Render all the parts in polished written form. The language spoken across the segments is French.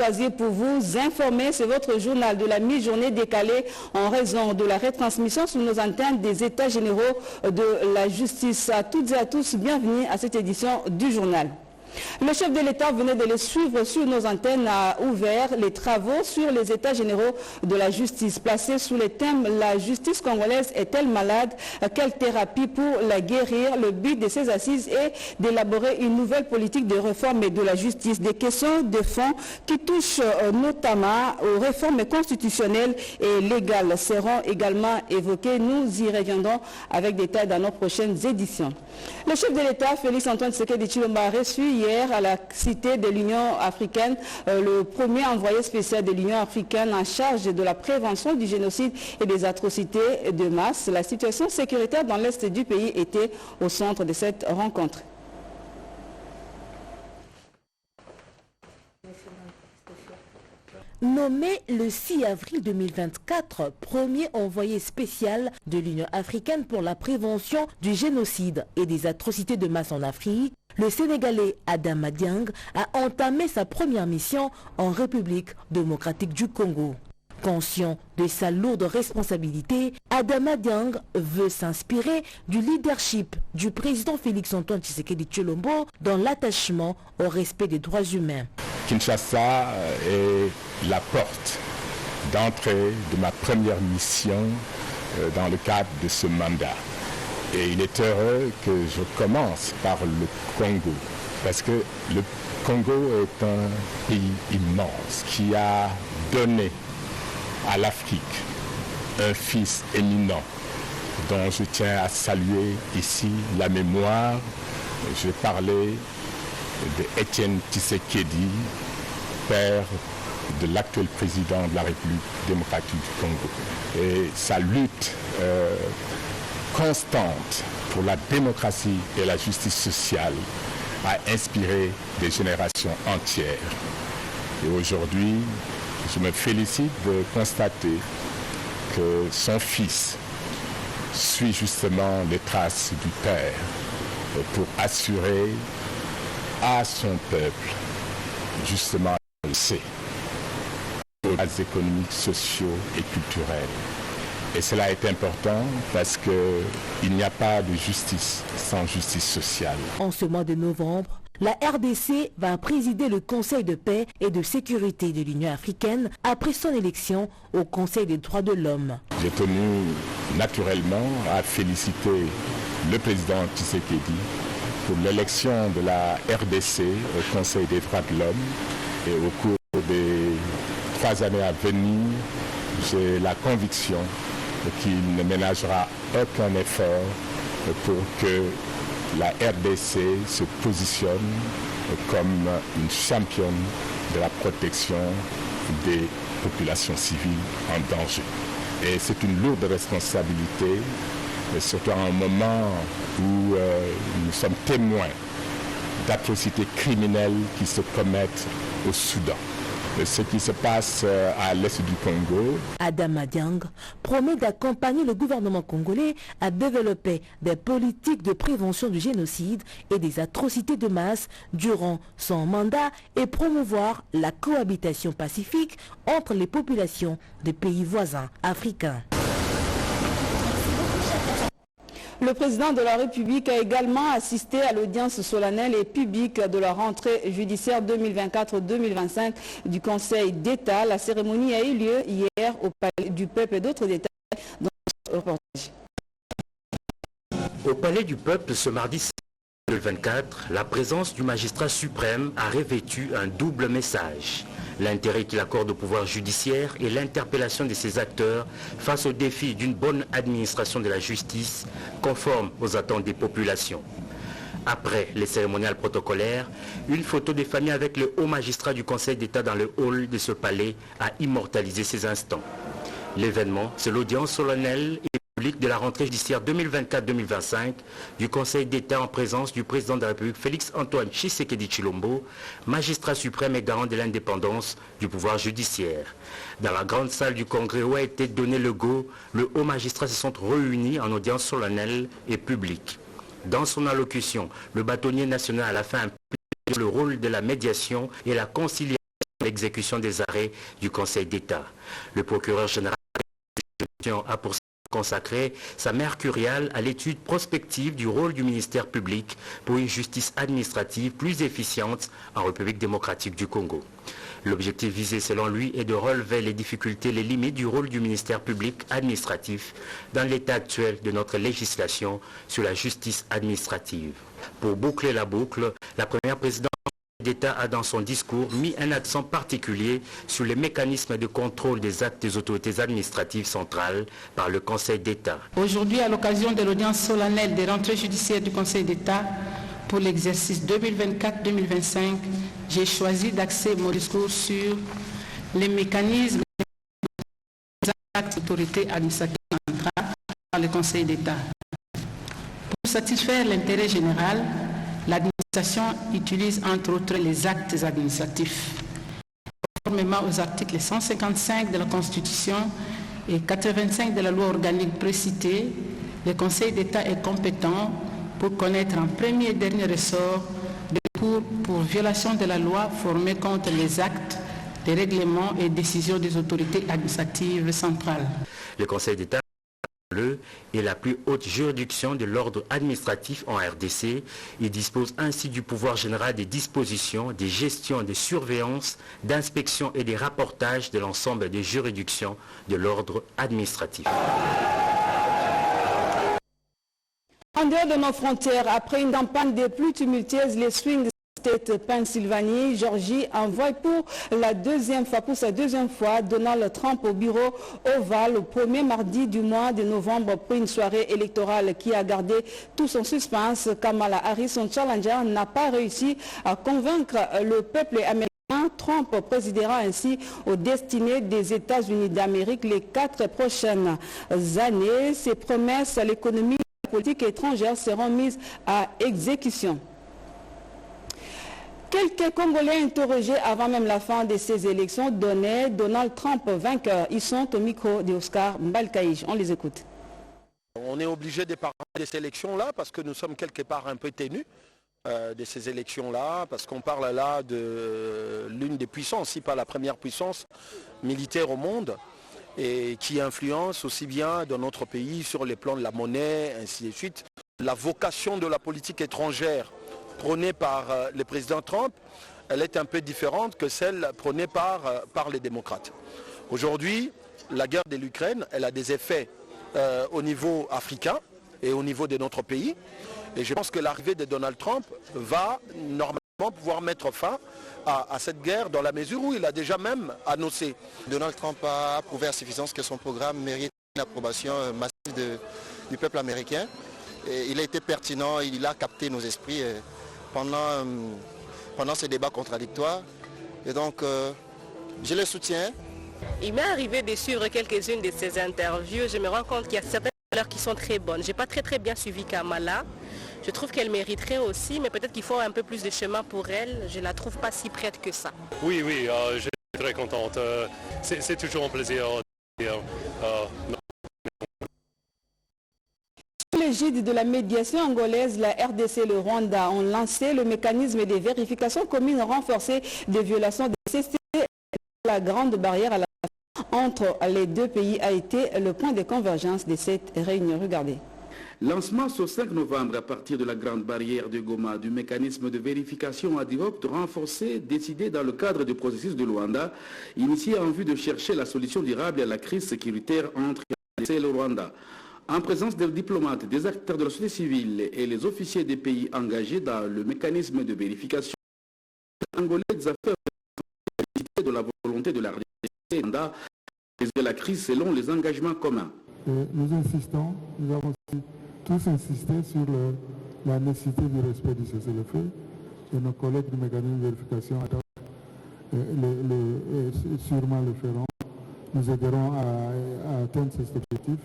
Choisi pour vous informer, c'est votre journal de la mi-journée décalée en raison de la retransmission sur nos antennes des États généraux de la justice. À toutes et à tous, bienvenue à cette édition du journal. Le chef de l'État venait de le suivre sur nos antennes, a ouvert les travaux sur les États généraux de la justice, placés sous le thème « La justice congolaise est-elle malade? Quelle thérapie pour la guérir ?» Le but de ces assises est d'élaborer une nouvelle politique de réforme de la justice. Des questions de fond qui touchent notamment aux réformes constitutionnelles et légales seront également évoquées. Nous y reviendrons avec détails dans nos prochaines éditions. Le chef de l'État, Félix-Antoine Tshisekedi Tshilombo, a reçu hier à la Cité de l'Union africaine le premier envoyé spécial de l'Union africaine en charge de la prévention du génocide et des atrocités de masse. La situation sécuritaire dans l'est du pays était au centre de cette rencontre. Nommé le 6 avril 2024, premier envoyé spécial de l'Union africaine pour la prévention du génocide et des atrocités de masse en Afrique, le Sénégalais Adama Dieng a entamé sa première mission en République démocratique du Congo. Conscient de sa lourde responsabilité, Adama Dieng veut s'inspirer du leadership du président Félix-Antoine Tshisekedi Tshilombo dans l'attachement au respect des droits humains. Kinshasa est la porte d'entrée de ma première mission dans le cadre de ce mandat. Et il est heureux que je commence par le Congo, parce que le Congo est un pays immense qui a donné à l'Afrique un fils éminent dont je tiens à saluer ici la mémoire. Je parlais de Étienne Tshisekedi, père de l'actuel président de la République démocratique du Congo. Et sa lutte constante pour la démocratie et la justice sociale a inspiré des générations entières. Et aujourd'hui, je me félicite de constater que son fils suit justement les traces du père pour assurer à son peuple justement les droits économiques, sociaux et culturels. Et cela est important parce qu'il n'y a pas de justice sans justice sociale. En ce mois de novembre, la RDC va présider le Conseil de paix et de sécurité de l'Union africaine après son élection au Conseil des droits de l'homme. J'ai tenu naturellement à féliciter le président Tshisekedi pour l'élection de la RDC au Conseil des droits de l'homme. Et au cours des 3 années à venir, j'ai la conviction qu'il ne ménagera aucun effort pour que la RDC se positionne comme une championne de la protection des populations civiles en danger. Et c'est une lourde responsabilité, surtout à un moment où nous sommes témoins d'atrocités criminelles qui se commettent au Soudan. Ce qui se passe à l'est du Congo. Adama Dieng promet d'accompagner le gouvernement congolais à développer des politiques de prévention du génocide et des atrocités de masse durant son mandat et promouvoir la cohabitation pacifique entre les populations des pays voisins africains. Le président de la République a également assisté à l'audience solennelle et publique de la rentrée judiciaire 2024-2025 du Conseil d'État. La cérémonie a eu lieu hier au Palais du Peuple et d'autres détails dans ce reportage. Au Palais du Peuple, ce mardi 2024, la présence du magistrat suprême a revêtu un double message. L'intérêt qu'il accorde au pouvoir judiciaire et l'interpellation de ses acteurs face au défi d'une bonne administration de la justice conforme aux attentes des populations. Après les cérémoniales protocolaires, une photo des familles avec le haut magistrat du Conseil d'État dans le hall de ce palais a immortalisé ces instants. L'événement, c'est l'audience solennelle et publique de la rentrée judiciaire 2024-2025 du Conseil d'État en présence du président de la République Félix-Antoine Tshisekedi Tshilombo, magistrat suprême et garant de l'indépendance du pouvoir judiciaire. Dans la grande salle du Congrès où a été donné le go, le haut magistrat se sont réunis en audience solennelle et publique. Dans son allocution, le bâtonnier national a fait un plaidoyer sur le rôle de la médiation et la conciliation l'exécution des arrêts du Conseil d'État. Le procureur général a pour consacré sa mercuriale à l'étude prospective du rôle du ministère public pour une justice administrative plus efficiente en République démocratique du Congo. L'objectif visé selon lui est de relever les difficultés, les limites du rôle du ministère public administratif dans l'état actuel de notre législation sur la justice administrative. Pour boucler la boucle, la première présidente d'État a dans son discours mis un accent particulier sur les mécanismes de contrôle des actes des autorités administratives centrales par le Conseil d'État. Aujourd'hui, à l'occasion de l'audience solennelle des rentrées judiciaires du Conseil d'État pour l'exercice 2024-2025, j'ai choisi d'axer mon discours sur les mécanismes des actes des autorités administratives centrales par le Conseil d'État. Pour satisfaire l'intérêt général, l'administration utilise entre autres les actes administratifs. Conformément aux articles 155 de la Constitution et 85 de la loi organique précitée, le Conseil d'État est compétent pour connaître en premier et dernier ressort des recours pour violation de la loi formés contre les actes, les règlements et décisions des autorités administratives centrales. Le Conseil d'État est la plus haute juridiction de l'ordre administratif en RDC. Il dispose ainsi du pouvoir général des dispositions, des gestions, des surveillances, d'inspection et des rapportages de l'ensemble des juridictions de l'ordre administratif. En dehors de nos frontières, après une campagne des plus tumultueuses, les swing State Pennsylvanie, Georgie envoie pour sa deuxième fois Donald Trump au bureau ovale au premier mardi du mois de novembre pour une soirée électorale qui a gardé tout son suspense. Kamala Harris, son challenger, n'a pas réussi à convaincre le peuple américain. Trump présidera ainsi aux destinées des États-Unis d'Amérique les 4 prochaines années. Ses promesses à l'économie et à la politique étrangère seront mises à exécution. Quelques Congolais interrogés avant même la fin de ces élections donnaient Donald Trump vainqueur. Ils sont au micro d'Oscar Mbalkaïj. On les écoute. On est obligé de parler de ces élections-là parce que nous sommes quelque part un peu ténus de ces élections-là, parce qu'on parle là de l'une des puissances, si pas la première puissance militaire au monde, et qui influence aussi bien dans notre pays sur les plans de la monnaie, ainsi de suite. La vocation de la politique étrangère prônée par le président Trump, elle est un peu différente que celle prônée par les démocrates. Aujourd'hui, la guerre de l'Ukraine, elle a des effets au niveau africain et au niveau de notre pays. Et je pense que l'arrivée de Donald Trump va normalement pouvoir mettre fin à cette guerre dans la mesure où il a déjà même annoncé. Donald Trump a prouvé à suffisance que son programme mérite une approbation massive du peuple américain. Et il a été pertinent, il a capté nos esprits pendant ces débats contradictoires. Et donc, je le soutiens. Il m'est arrivé de suivre quelques-unes de ces interviews. Je me rends compte qu'il y a certaines valeurs qui sont très bonnes. Je n'ai pas très bien suivi Kamala. Je trouve qu'elle mériterait aussi, mais peut-être qu'il faut un peu plus de chemin pour elle. Je ne la trouve pas si prête que ça. Oui, je suis très contente. C'est toujours un plaisir. Sous l'égide de la médiation angolaise, la RDC et le Rwanda ont lancé le mécanisme des vérifications communes renforcées des violations de CCT. La grande barrière à la entre les deux pays a été le point de convergence de cette réunion. Regardez. Lancement ce 5 novembre à partir de la grande barrière de Goma du mécanisme de vérification ad hoc renforcé décidé dans le cadre du processus de Luanda, initié en vue de chercher la solution durable à la crise sécuritaire entre la RDC et le Rwanda. En présence des diplomates, des acteurs de la société civile et les officiers des pays engagés dans le mécanisme de vérification, angolais des affaires de la volonté de la RDC de la crise selon les engagements communs. Nous insistons, nous avons tous insisté sur la nécessité du respect du cessez-le-feu et nos collègues du mécanisme de vérification sûrement le feront. Nous aiderons à atteindre cet objectif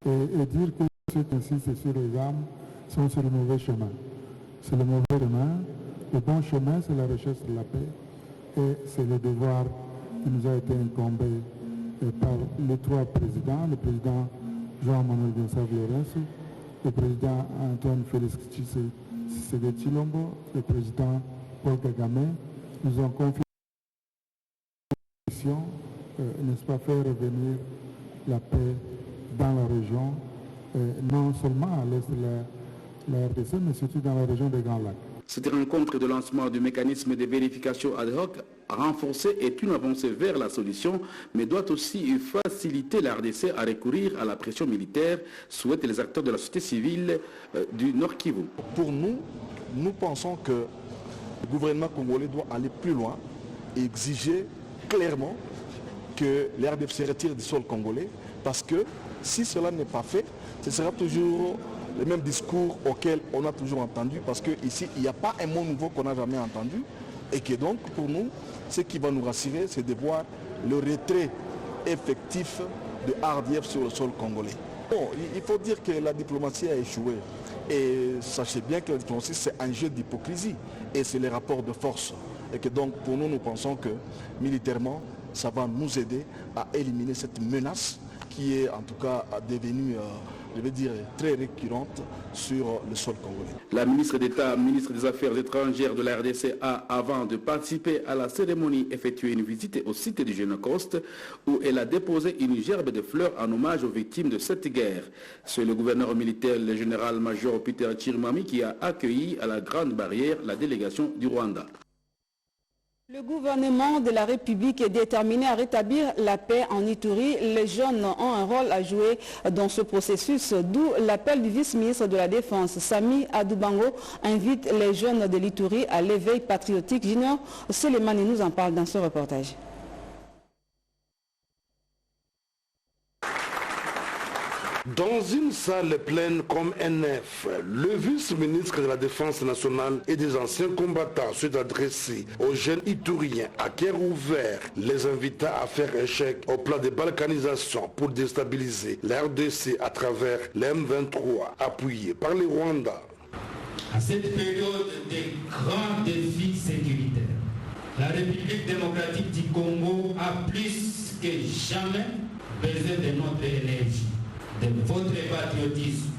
et dire que ceux qui insistent sur les armes sont sur le mauvais chemin. C'est le mauvais chemin. Le bon chemin, c'est la recherche de la paix et c'est le devoir qui nous a été incombé par les 3 présidents, le président Jean-Manuel Gonçalves-Lorenzo, le président Antoine Félix Tshisekedi Tshilombo, le président Paul Kagame, nous ont confié mission, n'est-ce pas, faire revenir la paix dans la région, non seulement à l'est de la RDC, mais surtout dans la région des Grands Lacs. Cette rencontre de lancement du mécanisme de vérification ad hoc renforcée est une avancée vers la solution, mais doit aussi faciliter la RDC à recourir à la pression militaire, souhaitent les acteurs de la société civile du Nord Kivu. Pour nous, nous pensons que le gouvernement congolais doit aller plus loin et exiger clairement que la RDC se retire du sol congolais, parce que si cela n'est pas fait, ce sera toujours le même discours auquel on a toujours entendu, parce qu'ici, il n'y a pas un mot nouveau qu'on n'a jamais entendu, et que donc, pour nous, ce qui va nous rassurer, c'est de voir le retrait effectif de RDF sur le sol congolais. Bon, il faut dire que la diplomatie a échoué, et sachez bien que la diplomatie, c'est un jeu d'hypocrisie, et c'est les rapports de force, et que donc, pour nous, nous pensons que, militairement, ça va nous aider à éliminer cette menace qui est en tout cas devenue, je vais dire, très récurrente sur le sol congolais. La ministre d'État, ministre des Affaires étrangères de la RDC a, avant de participer à la cérémonie, effectué une visite au site du Génocoste où elle a déposé une gerbe de fleurs en hommage aux victimes de cette guerre. C'est le gouverneur militaire, le général-major Peter Chirimwami, qui a accueilli à la Grande Barrière la délégation du Rwanda. Le gouvernement de la République est déterminé à rétablir la paix en Ituri. Les jeunes ont un rôle à jouer dans ce processus, d'où l'appel du vice-ministre de la Défense, Sami Adoubango, invite les jeunes de l'Ituri à l'éveil patriotique. Junior Selemani nous en parle dans ce reportage. Dans une salle pleine comme NF, le vice-ministre de la Défense nationale et des anciens combattants s'est adressé aux jeunes Ituriens à cœur ouvert, les invita à faire échec au plan de balkanisation pour déstabiliser la RDC à travers l'M23 appuyé par les Rwandais. À cette période de grands défis sécuritaires, la République démocratique du Congo a plus que jamais besoin de notre énergie, de votre patriotisme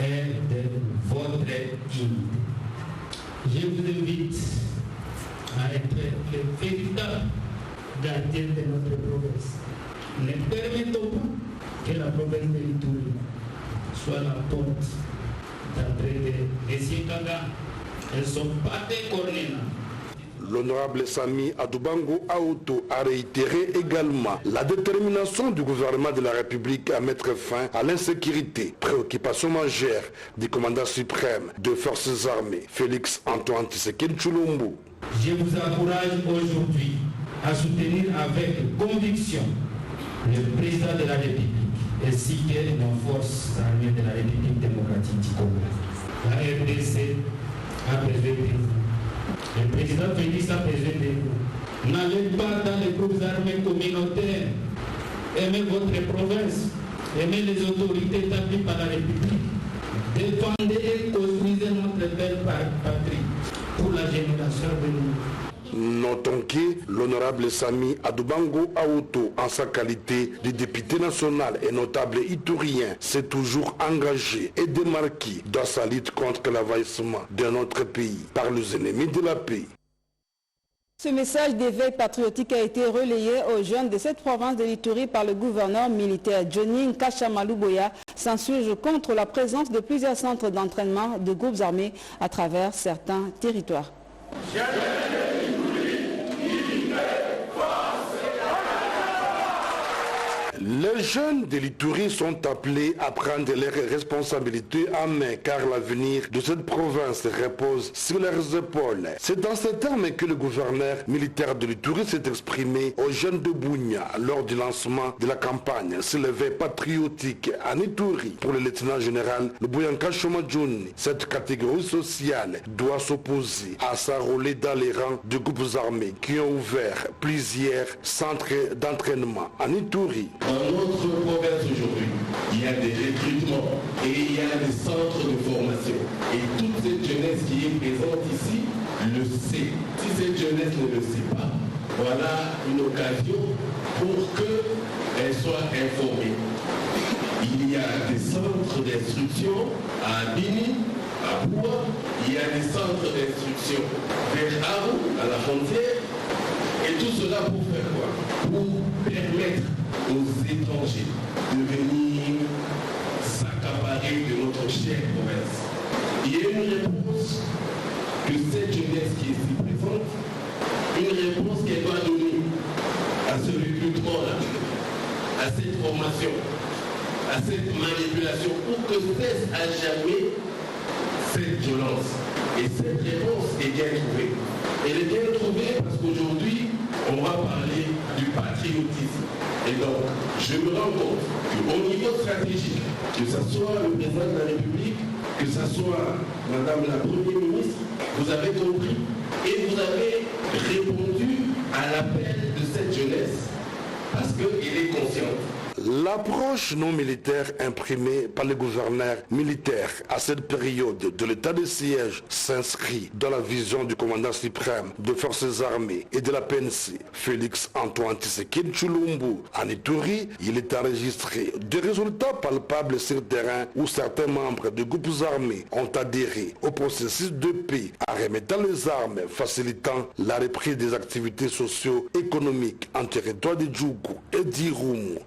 et de votre unité. Je vous invite à être le véritable gardien de notre province. Ne permettons pas que la province de l'Ituri soit la porte d'entrée de Siekaga. Elles ne sont pas des cornets. L'honorable Sami Adoubango Aouto a réitéré également la détermination du gouvernement de la République à mettre fin à l'insécurité, préoccupation majeure du commandant suprême des forces armées, Félix Antoine Tshisekedi Tshilombo. Je vous encourage aujourd'hui à soutenir avec conviction le président de la République ainsi que nos forces armées de la République démocratique du Congo. La RDC a besoin de vous. Le président Félix a besoin de vous. N'allez pas dans les groupes armés communautaires. Aimez votre province. Aimez les autorités établies par la République. Défendez et construisez notre belle patrie pour la génération de nous. Notons que l'honorable Sami Adoubango Aouto, en sa qualité de député national et notable iturien, s'est toujours engagé et démarqué dans sa lutte contre l'envahissement de notre pays par les ennemis de la paix. Ce message d'éveil patriotique a été relayé aux jeunes de cette province de l'Ituri par le gouverneur militaire Johnny Nkashamaluboya, s'insurge contre la présence de plusieurs centres d'entraînement de groupes armés à travers certains territoires. Les jeunes de l'Ituri sont appelés à prendre leurs responsabilités en main car l'avenir de cette province repose sur leurs épaules. C'est dans ces termes que le gouverneur militaire de l'Ituri s'est exprimé aux jeunes de Bunia lors du lancement de la campagne S'élever patriotique en Ituri pour le lieutenant général Lubuyanka Shomadjouni. Cette catégorie sociale doit s'opposer à s'enrôler dans les rangs de groupes armés qui ont ouvert plusieurs centres d'entraînement en Ituri. Dans notre province aujourd'hui, il y a des recrutements et il y a des centres de formation. Et toute cette jeunesse qui est présente ici le sait. Si cette jeunesse ne le sait pas, voilà une occasion pour qu'elle soit informée. Il y a des centres d'instruction à Bini, à Boua, il y a des centres d'instruction vers Arou, à la frontière. Et tout cela pour faire quoi? pour permettre aux étrangers de venir s'accaparer de notre chère province. Il y a une réponse que cette jeunesse qui est ici présente, une réponse qu'elle doit donner à ce recrutement-là, à cette formation, à cette manipulation, pour que cesse à jamais cette violence. Et cette réponse est bien trouvée. Elle est bien trouvée parce qu'aujourd'hui, on va parler du patriotisme. Et donc, je me rends compte qu'au niveau stratégique, que ce soit le président de la République, que ce soit Madame la Première ministre, vous avez compris et vous avez répondu à l'appel de cette jeunesse parce qu'il est conscient. L'approche non militaire imprimée par les gouverneurs militaires à cette période de l'état de siège s'inscrit dans la vision du commandant suprême des forces armées et de la PNC, Félix Antoine Tshisekedi Tshilombo. En Ituri, il est enregistré des résultats palpables sur le terrain où certains membres de groupes armés ont adhéré au processus de paix en remettant les armes, facilitant la reprise des activités socio-économiques en territoire de Djougou et d'Irumu.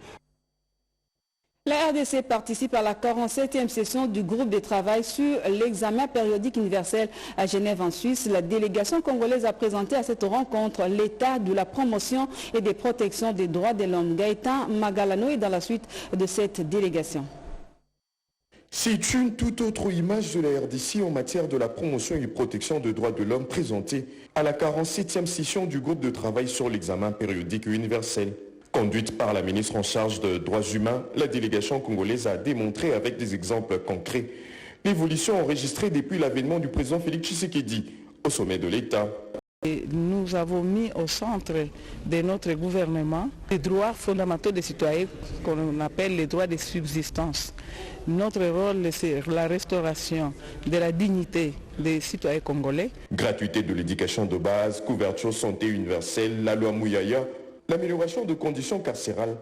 La RDC participe à la 47e session du groupe de travail sur l'examen périodique universel à Genève en Suisse. La délégation congolaise a présenté à cette rencontre l'état de la promotion et des protections des droits de l'homme. Gaëtan Magalano est dans la suite de cette délégation. C'est une toute autre image de la RDC en matière de la promotion et protection des droits de l'homme présentée à la 47e session du groupe de travail sur l'examen périodique universel. Conduite par la ministre en charge des droits humains, la délégation congolaise a démontré avec des exemples concrets l'évolution enregistrée depuis l'avènement du président Félix Tshisekedi au sommet de l'État. Nous avons mis au centre de notre gouvernement les droits fondamentaux des citoyens qu'on appelle les droits de subsistance. Notre rôle, c'est la restauration de la dignité des citoyens congolais. Gratuité de l'éducation de base, couverture santé universelle, la loi Mouyaya, l'amélioration de conditions carcérales,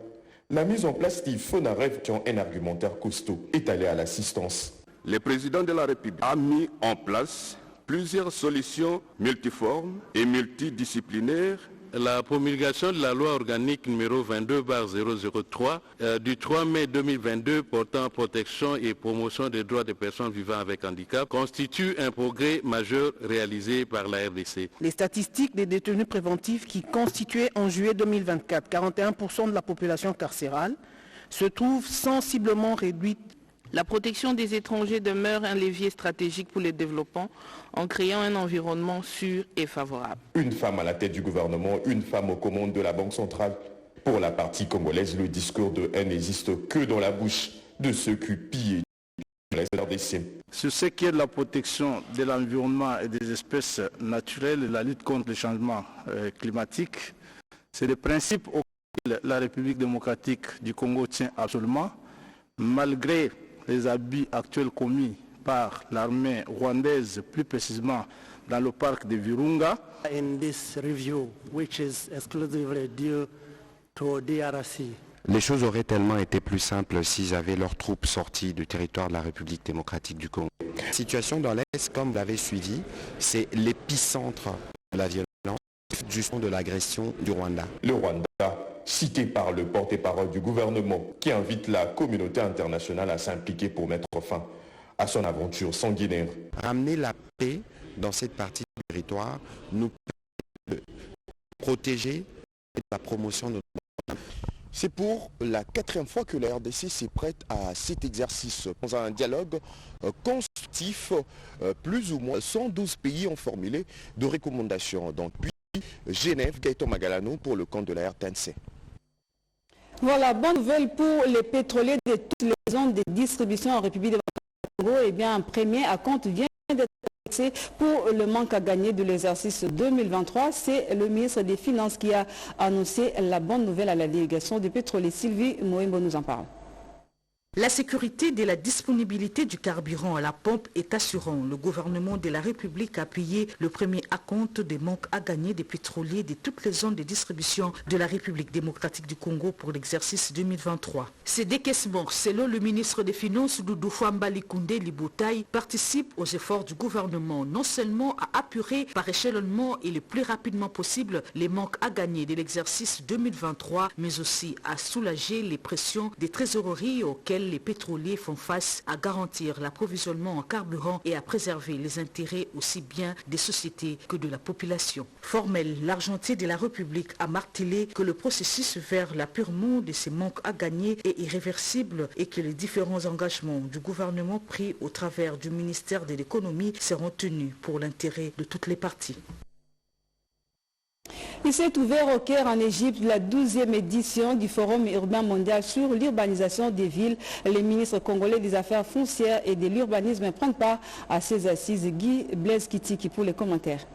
la mise en place des FONAREV qui ont un argumentaire costaud est allé à l'assistance. Le président de la République a mis en place plusieurs solutions multiformes et multidisciplinaires. La promulgation de la loi organique numéro 22/003 du 3 mai 2022 portant protection et promotion des droits des personnes vivant avec handicap constitue un progrès majeur réalisé par la RDC. Les statistiques des détenus préventifs qui constituaient en juillet 2024 41% de la population carcérale se trouvent sensiblement réduites. La protection des étrangers demeure un levier stratégique pour le développement en créant un environnement sûr et favorable. Une femme à la tête du gouvernement, une femme aux commandes de la Banque centrale. Pour la partie congolaise, le discours de haine n'existe que dans la bouche de ceux qui pillent la RDC. Sur ce qui est de la protection de l'environnement et des espèces naturelles et la lutte contre le changement climatique, c'est des principes auxquels la République démocratique du Congo tient absolument, malgré les abus actuels commis par l'armée rwandaise, plus précisément dans le parc de Virunga. In this review, which is exclusively due to DRC. Les choses auraient tellement été plus simples s'ils avaient leurs troupes sorties du territoire de la République démocratique du Congo. La situation dans l'Est, comme vous l'avez suivi, c'est l'épicentre de la violence, justement de l'agression du Rwanda. Le Rwanda, cité par le porte-parole du gouvernement, qui invite la communauté internationale à s'impliquer pour mettre fin à son aventure sanguinaire. Ramener la paix dans cette partie du territoire nous permet de protéger la promotion de notre... C'est pour la 4e fois que la RDC s'est prête à cet exercice. Dans un dialogue constructif, plus ou moins 112 pays ont formulé de recommandations. Donc, puis Genève, Gaëtan Magalano pour le compte de la RTNC. Voilà, bonne nouvelle pour les pétroliers de toutes les zones de distribution en République démocratique du Congo. Eh bien, un premier acompte vient d'être fixé pour le manque à gagner de l'exercice 2023. C'est le ministre des Finances qui a annoncé la bonne nouvelle à la délégation des pétroliers. Sylvie Moembo nous en parle. La sécurité de la disponibilité du carburant à la pompe est assurante. Le gouvernement de la République a appuyé le premier acompte des manques à gagner des pétroliers de toutes les zones de distribution de la République démocratique du Congo pour l'exercice 2023. Ces décaissements, selon le ministre des Finances Doudou Fambali Koundé Liboutaï, participent aux efforts du gouvernement non seulement à apurer par échelonnement et le plus rapidement possible les manques à gagner de l'exercice 2023, mais aussi à soulager les pressions des trésoreries auxquelles les pétroliers font face, à garantir l'approvisionnement en carburant et à préserver les intérêts aussi bien des sociétés que de la population. Formel, l'argentier de la République a martelé que le processus vers l'apurement de ces manques à gagner est irréversible et que les différents engagements du gouvernement pris au travers du ministère de l'économie seront tenus pour l'intérêt de toutes les parties. Il s'est ouvert au Caire en Égypte la 12e édition du Forum urbain mondial sur l'urbanisation des villes. Les ministres congolais des affaires foncières et de l'urbanisme prennent part à ces assises. Guy Blaise Kitiki pour les commentaires.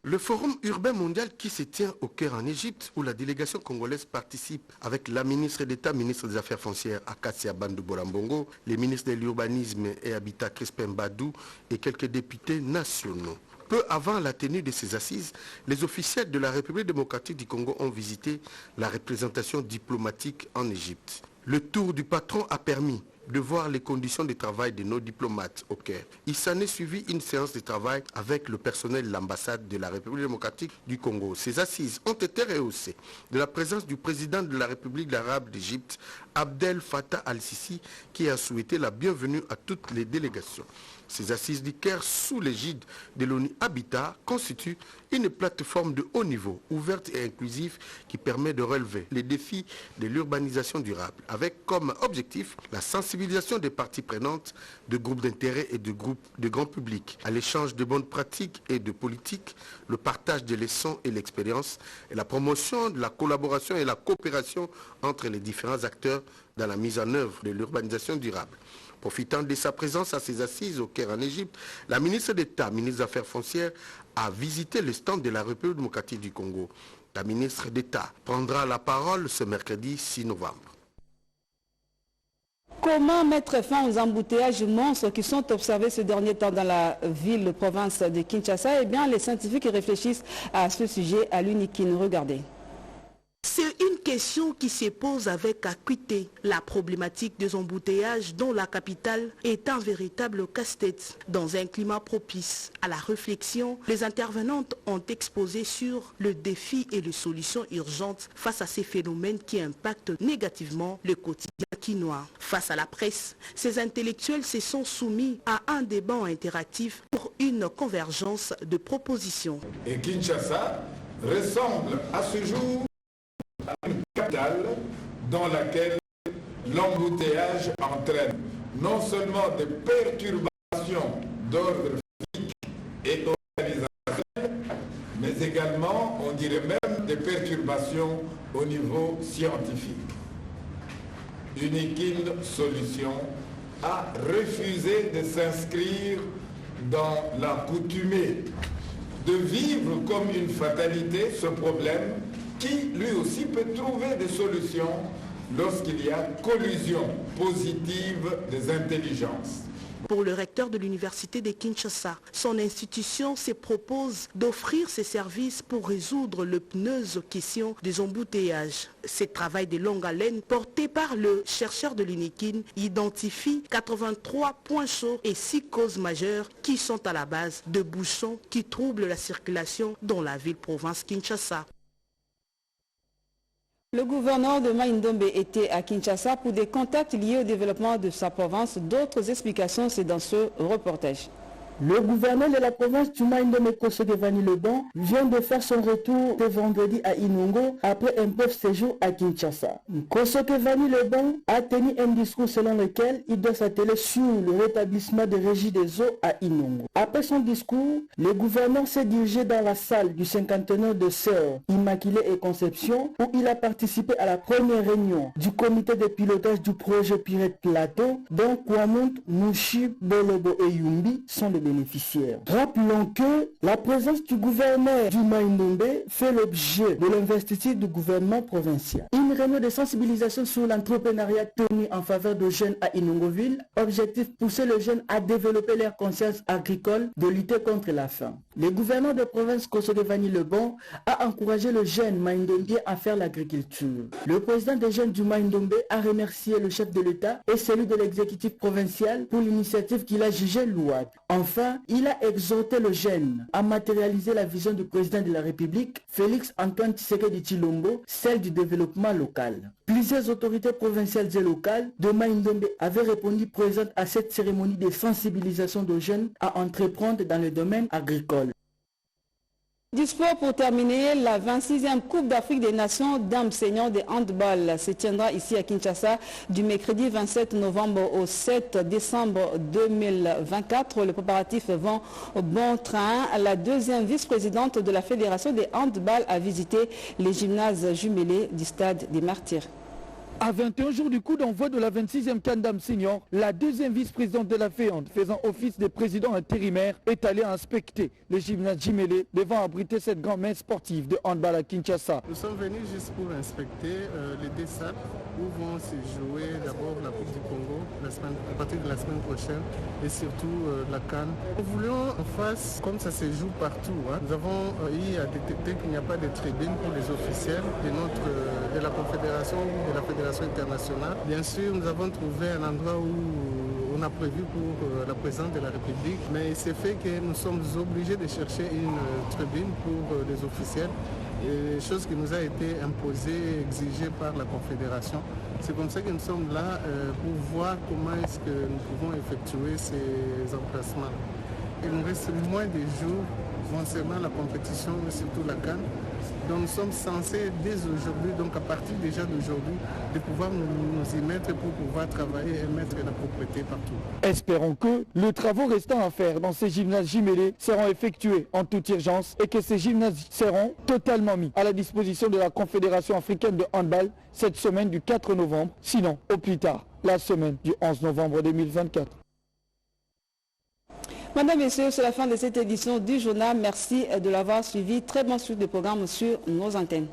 Le Forum urbain mondial qui se tient au Caire en Égypte, où la délégation congolaise participe avec la ministre d'État, ministre des Affaires foncières Akasia Bandou Bolambongo, les ministres de l'urbanisme et habitat Crispin Badou et quelques députés nationaux. Peu avant la tenue de ces assises, les officiels de la République démocratique du Congo ont visité la représentation diplomatique en Égypte. Le tour du patron a permis de voir les conditions de travail de nos diplomates au Caire. Il s'en est suivi une séance de travail avec le personnel de l'ambassade de la République démocratique du Congo. Ces assises ont été rehaussées de la présence du président de la République arabe d'Égypte, Abdel Fattah al-Sisi, qui a souhaité la bienvenue à toutes les délégations. Ces assises du Caire sous l'égide de l'ONU Habitat constituent une plateforme de haut niveau, ouverte et inclusive, qui permet de relever les défis de l'urbanisation durable, avec comme objectif la sensibilisation des parties prenantes, de groupes d'intérêt et de groupes de grand public, à l'échange de bonnes pratiques et de politiques, le partage des leçons et l'expérience, et la promotion de la collaboration et la coopération entre les différents acteurs dans la mise en œuvre de l'urbanisation durable. Profitant de sa présence à ces assises au Caire en Égypte, la ministre d'État, ministre des Affaires foncières, a visité le stand de la République démocratique du Congo. La ministre d'État prendra la parole ce mercredi 6 novembre. Comment mettre fin aux embouteillages monstres qui sont observés ce dernier temps dans la ville-province de Kinshasa? Eh bien, les scientifiques réfléchissent à ce sujet à l'UNIKIN. Regardez. C'est une question qui se pose avec acuité. La problématique des embouteillages dans la capitale est un véritable casse-tête. Dans un climat propice à la réflexion, les intervenantes ont exposé sur le défi et les solutions urgentes face à ces phénomènes qui impactent négativement le quotidien quinois. Face à la presse, ces intellectuels se sont soumis à un débat interactif pour une convergence de propositions. Et Kinshasa ressemble à ce jour une capitale dans laquelle l'embouteillage entraîne non seulement des perturbations d'ordre physique et organisationnel, mais également, on dirait même, des perturbations au niveau scientifique. UNIKIN Solutions a refusé de s'inscrire dans l'accoutumée de vivre comme une fatalité ce problème qui lui aussi peut trouver des solutions lorsqu'il y a collusion positive des intelligences. Pour le recteur de l'université de Kinshasa, son institution se propose d'offrir ses services pour résoudre l'épineuse question des embouteillages. Ce travail de longue haleine, porté par le chercheur de l'UNIKIN, identifie 83 points chauds et 6 causes majeures qui sont à la base de bouchons qui troublent la circulation dans la ville-province Kinshasa. Le gouverneur de Maïndombe était à Kinshasa pour des contacts liés au développement de sa province. D'autres explications, c'est dans ce reportage. Le gouverneur de la province du Maïndombe, Kosogevani Leban, vient de faire son retour ce vendredi à Inongo après un bref séjour à Kinshasa. Kosogevani Leban a tenu un discours selon lequel il doit s'atteler sur le rétablissement des régies des eaux à Inongo. Après son discours, le gouverneur s'est dirigé dans la salle du cinquantenaire de Sœurs Immaculée et Conception où il a participé à la première réunion du comité de pilotage du projet Pirate Plateau dont Kwamont, Mouchi, Bolobo et Yumbi sont les bénéficiaires. Rappelons que la présence du gouverneur du Maïndombe fait l'objet de l'investiture du gouvernement provincial. Une réunion de sensibilisation sur l'entrepreneuriat tenue en faveur de jeunes à Inongoville. Objectif, pousser les jeunes à développer leur conscience agricole, de lutter contre la faim. Le gouverneur de province Kosogevani Lebon a encouragé le jeune Maïndombe à faire l'agriculture. Le président des jeunes du Maïndombe a remercié le chef de l'État et celui de l'exécutif provincial pour l'initiative qu'il a jugée louable. Enfin, il a exhorté le jeune à matérialiser la vision du président de la République, Félix Antoine Tshisekedi Tshilombo, celle du développement local. Plusieurs autorités provinciales et locales de Maïndombe avaient répondu présentes à cette cérémonie de sensibilisation de jeunes à entreprendre dans le domaine agricole. Du sport pour terminer, la 26e Coupe d'Afrique des Nations dames seniors de handball se tiendra ici à Kinshasa du mercredi 27 novembre au 7 décembre 2024. Les préparatifs vont au bon train. La deuxième vice-présidente de la Fédération des handball a visité les gymnases jumelés du stade des Martyrs. À 21 jours du coup d'envoi de la 26e CAN Dames Senior, la deuxième vice-présidente de la FEAND, faisant office de président intérimaire, est allée inspecter les gymnases jumelés devant abriter cette grande messe sportive de handball à Kinshasa. Nous sommes venus juste pour inspecter les deux salles où vont se jouer d'abord la Coupe du Congo à partir de la semaine prochaine et surtout la CAN. Nous voulions en face, comme ça se joue partout, nous avons eu à détecter qu'il n'y a pas de tribune pour les officiels de la Confédération ou de la Fédération internationale. Bien sûr, nous avons trouvé un endroit où on a prévu pour la présidente de la République, mais il s'est fait que nous sommes obligés de chercher une tribune pour les officiels, chose qui nous a été imposée, exigée par la Confédération. C'est comme ça que nous sommes là pour voir comment est-ce que nous pouvons effectuer ces emplacements. Il nous reste moins de jours concernant la compétition, mais surtout la CAN. Donc nous sommes censés dès aujourd'hui, donc à partir déjà d'aujourd'hui, de pouvoir nous y mettre pour pouvoir travailler et mettre la propreté partout. Espérons que les travaux restants à faire dans ces gymnases jumelés seront effectués en toute urgence et que ces gymnases seront totalement mis à la disposition de la Confédération africaine de handball cette semaine du 4 novembre, sinon au plus tard la semaine du 11 novembre 2024. Madame, Messieurs, c'est la fin de cette édition du journal. Merci de l'avoir suivi. Très bonne suite de programme sur nos antennes.